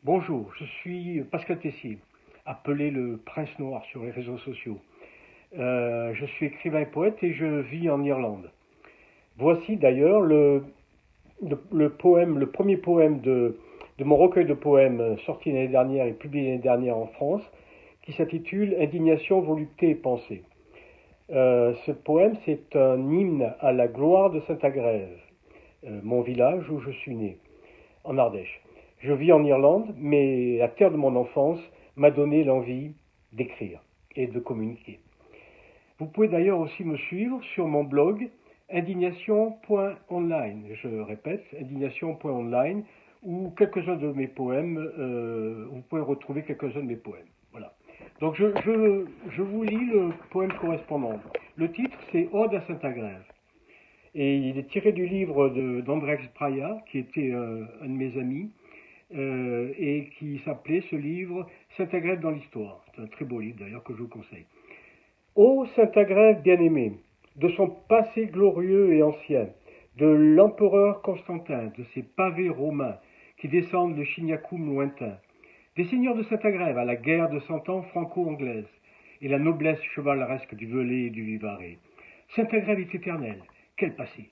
Bonjour, je suis Pascal Tessier, appelé le Prince Noir sur les réseaux sociaux. Je suis écrivain et poète et je vis en Irlande. Voici d'ailleurs le poème, le premier poème de mon recueil de poèmes sorti l'année dernière et publié l'année dernière en France, qui s'intitule Indignation, volupté et pensée. Ce poème, c'est un hymne à la gloire de Saint-Agrève, mon village où je suis né, en Ardèche. Je vis en Irlande, mais la terre de mon enfance m'a donné l'envie d'écrire et de communiquer. Vous pouvez d'ailleurs aussi me suivre sur mon blog indignation.online. Je répète, indignation.online, où quelques-uns de mes poèmes, vous pouvez retrouver quelques-uns de mes poèmes. Voilà. Donc je vous lis le poème correspondant. Le titre, c'est Ode à Saint-Agrève. Et il est tiré du livre d'Andrés Praia, qui était un de mes amis, et qui s'appelait ce livre Saint-Agrève dans l'histoire. C'est un très beau livre d'ailleurs que je vous conseille. Ô Saint-Agrève bien-aimé, de son passé glorieux et ancien, de l'empereur Constantin, de ses pavés romains qui descendent le Chignacum lointain, des seigneurs de Saint-Agrève à la guerre de 100 ans franco-anglaise, et la noblesse chevaleresque du Velay et du Vivarais. Saint-Agrève est éternelle, quel passé!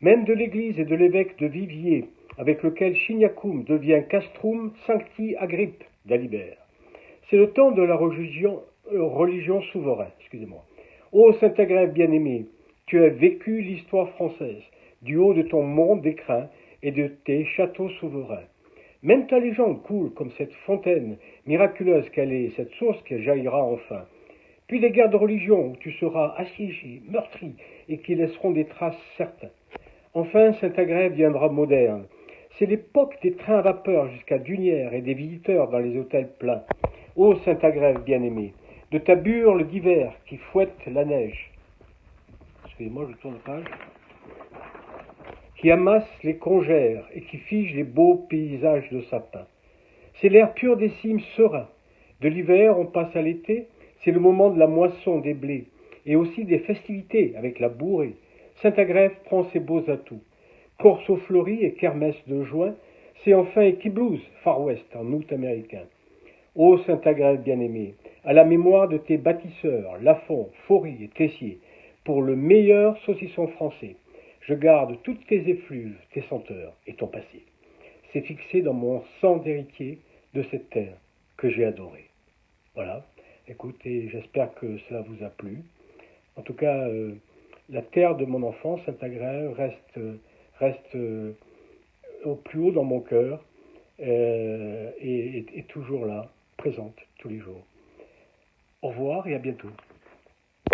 Même de l'église et de l'évêque de Viviers, avec lequel Chignacum devient Castrum Sancti Agrippe d'Alibert. C'est le temps de la religion souveraine. Excusez-moi. Ô Saint-Agrève bien-aimé, tu as vécu l'histoire française, du haut de ton mont d'écrin et de tes châteaux souverains. Même ta légende coule comme cette fontaine miraculeuse qu'elle est, cette source qui jaillira enfin. Puis des guerres de religion où tu seras assiégé, meurtri, et qui laisseront des traces certaines. Enfin, Saint-Agrève viendra moderne. C'est l'époque des trains à vapeur jusqu'à Dunières et des visiteurs dans les hôtels pleins. Ô Saint-Agrève bien-aimé, de ta burle d'hiver qui fouette la neige, excusez-moi, je tourne la page, qui amasse les congères et qui fige les beaux paysages de sapins. C'est l'air pur des cimes sereins. De l'hiver, on passe à l'été, c'est le moment de la moisson des blés, et aussi des festivités avec la bourrée. Saint-Agrève prend ses beaux atouts. Corso fleuri et kermesse de juin, c'est enfin Equiblues, Far West, en août américain. Ô Saint-Agrève bien-aimé, à la mémoire de tes bâtisseurs, Lafont, Faury et Tessier, pour le meilleur saucisson français, je garde toutes tes effluves, tes senteurs et ton passé. C'est fixé dans mon sang d'héritier de cette terre que j'ai adorée. Voilà, écoutez, j'espère que cela vous a plu. En tout cas, la terre de mon enfance, Saint-Agrève, reste au plus haut dans mon cœur et est toujours là, présente tous les jours. Au revoir et à bientôt.